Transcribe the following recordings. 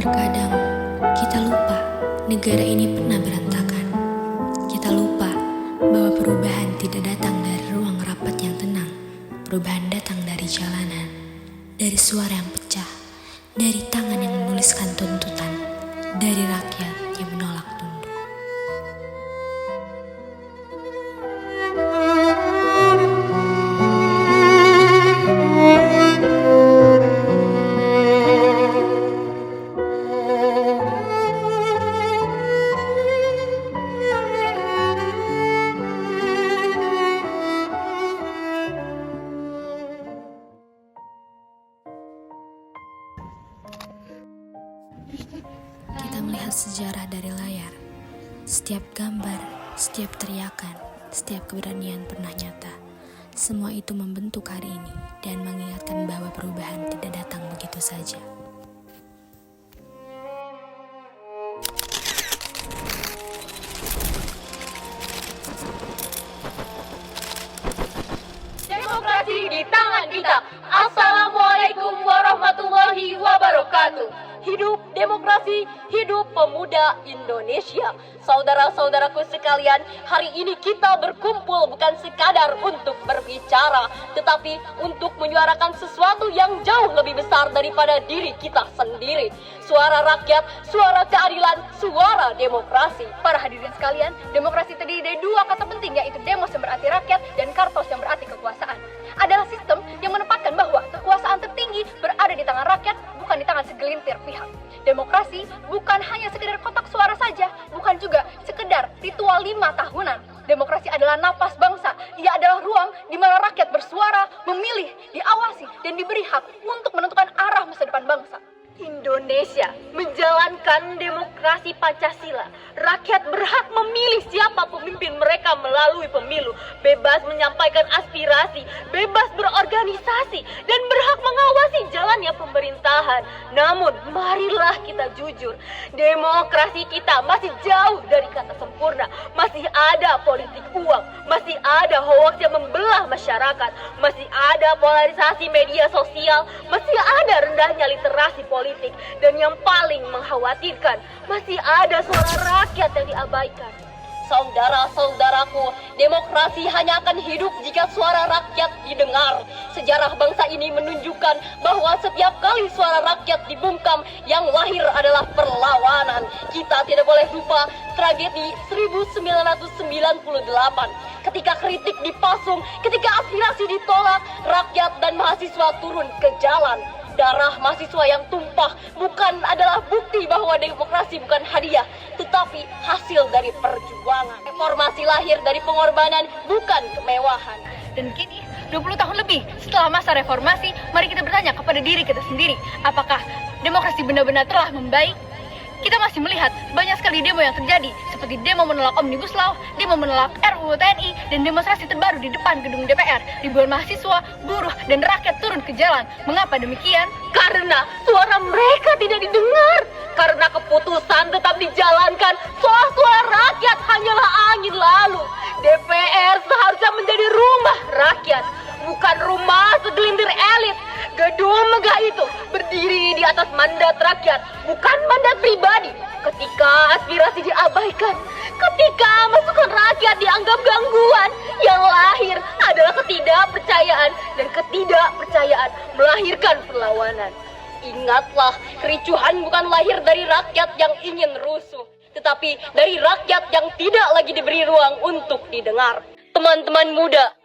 Terkadang kita lupa negara ini pernah berantakan. Kita lupa bahwa perubahan tidak datang dari ruang rapat yang tenang. Perubahan datang dari jalanan, dari suara yang pecah, dari tangan yang menuliskan tuntutan, dari rakyat yang menolak tunduk. Kita melihat sejarah dari layar. Setiap gambar, setiap teriakan, setiap keberanian pernah nyata. Semua itu membentuk hari ini dan mengingatkan bahwa perubahan tidak datang begitu saja. Demokrasi di tangan kita. Assalamualaikum warahmatullahi wabarakatuh. Hidup demokrasi, hidup pemuda Indonesia. Saudara-saudaraku sekalian, hari ini kita berkumpul bukan sekadar untuk berbicara, tetapi untuk menyuarakan sesuatu yang jauh lebih besar daripada diri kita sendiri. Suara rakyat, suara keadilan, suara demokrasi. Para hadirin sekalian, demokrasi terdiri dari dua kata penting, yaitu demos yang berarti rakyat dan kartos yang berarti kekuasaan. Adalah sistem yang menempatkan bahwa kekuasaan tertinggi berada di tangan rakyat, bukan di tangan segelintir pihak. Demokrasi bukan hanya sekedar kotak suara saja, bukan juga sekedar ritual 5 tahunan. Demokrasi adalah napas bangsa. Ia adalah ruang di mana rakyat bersuara, memilih, diawasi, dan diberi hak untuk menentukan arah masa depan bangsa. Indonesia menjalankan demokrasi Pancasila. Rakyat berhak memilih siapa pemimpin mereka melalui pemilu, bebas menyampaikan aspirasi, bebas berorganisasi, dan berhak mengawasi jalannya pemerintahan. Namun, marilah kita jujur, demokrasi kita masih jauh dari kata sempurna. Masih ada politik uang, masih ada hoaks yang membelah masyarakat, masih ada polarisasi media sosial, masih ada rendahnya literasi politik, dan yang paling mengkhawatirkan, masih ada suara rakyat yang diabaikan. Saudara-saudaraku, demokrasi hanya akan hidup jika suara rakyat didengar. Sejarah bangsa ini menunjukkan bahwa setiap kali suara rakyat dibungkam, yang lahir adalah perlawanan. Kita tidak boleh lupa tragedi 1998. Ketika kritik dipasung, ketika aspirasi ditolak, rakyat dan mahasiswa turun ke jalan. Darah mahasiswa yang tumpah bukan adalah bukti bahwa demokrasi bukan hadiah, tetapi hasil dari perjuangan. Reformasi lahir dari pengorbanan, bukan kemewahan. Dan kini, 20 tahun lebih setelah masa reformasi, mari kita bertanya kepada diri kita sendiri, apakah demokrasi benar-benar telah membaik? Kita masih melihat banyak sekali demo yang terjadi, seperti demo menolak Omnibus Law, demo menolak RUU TNI, dan demonstrasi terbaru di depan gedung DPR. Ribuan mahasiswa, buruh, dan rakyat turun ke jalan. Mengapa demikian? Karena suara mereka tidak didengar. Karena keputusan tetap dijalankan. Suara rakyat hanyalah angin lalu. DPR seharusnya menjadi rumah rakyat, bukan rumah segelintir elit. Gedung megah itu berdiri di atas mandat rakyat, bukan mandat pribadi. Ketika aspirasi diabaikan, ketika masukan rakyat dianggap gangguan, yang lahir adalah ketidakpercayaan, dan ketidakpercayaan melahirkan perlawanan. Ingatlah, kericuhan bukan lahir dari rakyat yang ingin rusuh, tetapi dari rakyat yang tidak lagi diberi ruang untuk didengar. Teman-teman muda,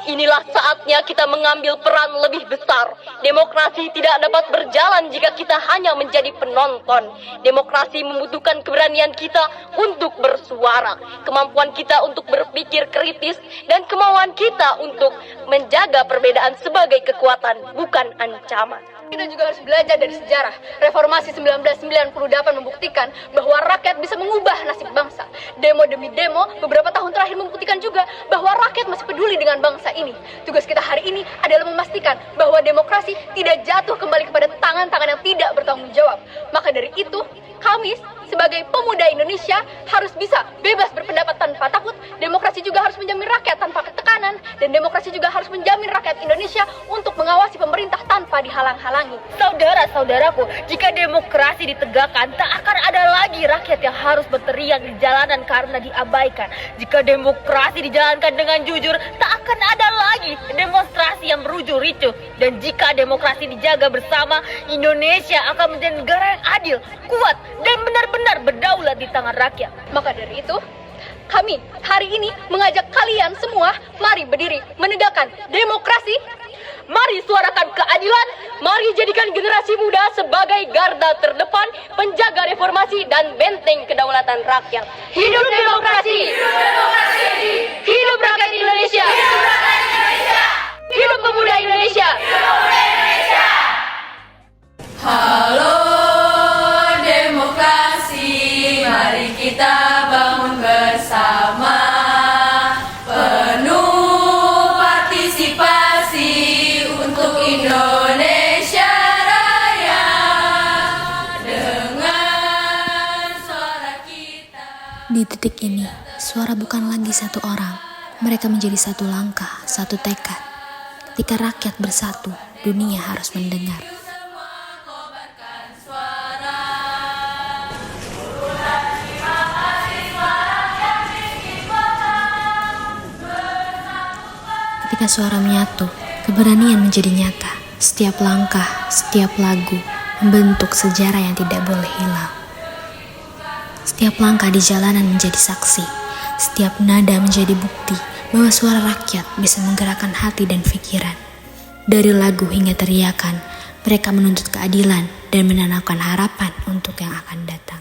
inilah saatnya kita mengambil peran lebih besar. Demokrasi tidak dapat berjalan jika kita hanya menjadi penonton. Demokrasi membutuhkan keberanian kita untuk bersuara, kemampuan kita untuk berpikir kritis, dan kemauan kita untuk menjaga perbedaan sebagai kekuatan, bukan ancaman. Kita juga harus belajar dari sejarah. Reformasi 1998 membuktikan bahwa rakyat bisa mengubah nasib bangsa. Demo demi demo beberapa tahun terakhir membuktikan juga bahwa rakyat masih peduli dengan bangsa ini. Tugas kita hari ini adalah memastikan bahwa demokrasi tidak jatuh kembali kepada tangan-tangan yang tidak bertanggung jawab. Maka dari itu, kami sebagai pemuda Indonesia harus bisa bebas berpendapat tanpa takut demokrasi juga harus menjamin rakyat tanpa ketekanan, dan demokrasi juga harus menjamin rakyat Indonesia untuk mengawasi pemerintah tanpa dihalang-halangi. Saudara-saudaraku, jika demokrasi ditegakkan, tak akan ada lagi rakyat yang harus berteriak di jalanan karena diabaikan. Jika demokrasi dijalankan dengan jujur, tak akan ada lagi demonstrasi yang berujung ricuh. Dan jika demokrasi dijaga bersama, Indonesia akan menjadi negara yang adil, kuat, dan benar-benar berdaulat di tangan rakyat. Maka dari itu, kami hari ini mengajak kalian semua, mari berdiri menegakkan demokrasi. Mari suarakan keadilan, mari jadikan generasi muda sebagai garda terdepan, penjaga reformasi dan benteng kedaulatan rakyat. Hidup demokrasi! Hidup demokrasi! Hidup rakyat Indonesia! Hidup rakyat Indonesia! Hidup pemuda Indonesia! Hidup pemuda Indonesia! Halo demokrasi, mari kita bangun bersama. Penuh partisipasi untuk Indonesia Raya. Dengan suara kita. Di titik ini, suara bukan lagi satu orang. Mereka menjadi satu langkah, satu tekad. Ketika rakyat bersatu, dunia harus mendengar. Ketika suara menyatu, keberanian menjadi nyata. Setiap langkah, setiap lagu membentuk sejarah yang tidak boleh hilang. Setiap langkah di jalanan menjadi saksi. Setiap nada menjadi bukti bahwa suara rakyat bisa menggerakkan hati dan pikiran. Dari lagu hingga teriakan, mereka menuntut keadilan dan menanamkan harapan untuk yang akan datang.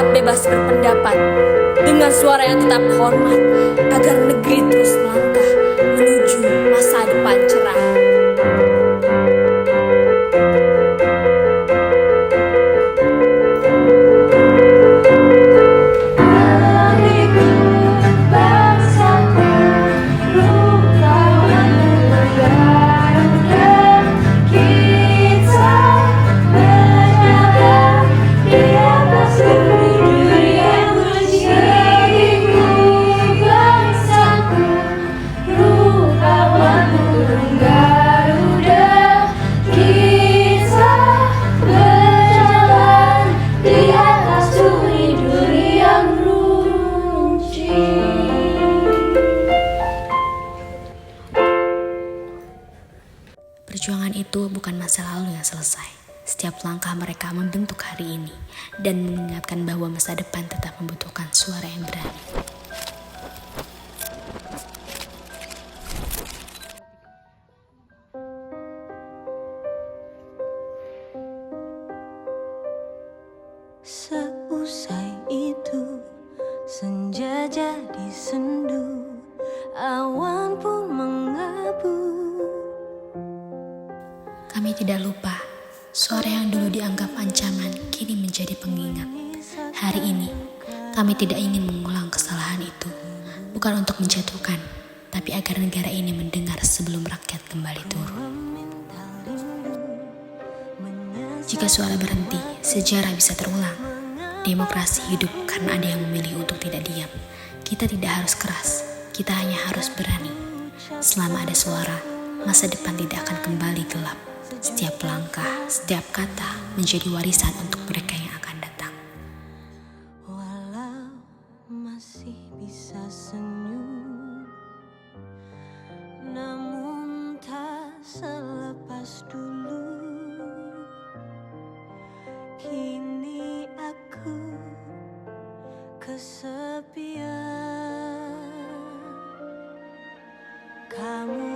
Bebas berpendapat dengan suara yang tetap hormat agar negeri terus melangkah menuju masa depan cerah. Perjuangan itu bukan masa lalu yang selesai. Setiap langkah mereka membentuk hari ini dan mengingatkan bahwa masa depan tetap membutuhkan suara yang berani. rindu, awan pun mengabu. Kami tidak lupa, suara yang dulu dianggap ancaman kini menjadi pengingat. Hari ini, kami tidak ingin mengulang kesalahan itu. Bukan untuk menjatuhkan, tapi agar negara ini mendengar sebelum rakyat kembali turun. Jika suara berhenti, sejarah bisa terulang. Demokrasi hidup karena ada yang memilih untuk tidak diam. Kita tidak harus keras, kita hanya harus berani. Selama ada suara, masa depan tidak akan kembali gelap. Setiap langkah, setiap kata menjadi warisan untuk mereka yang akan datang. Walau masih bisa senyum, namun tak selepas dulu. Kini aku kesepian, kamu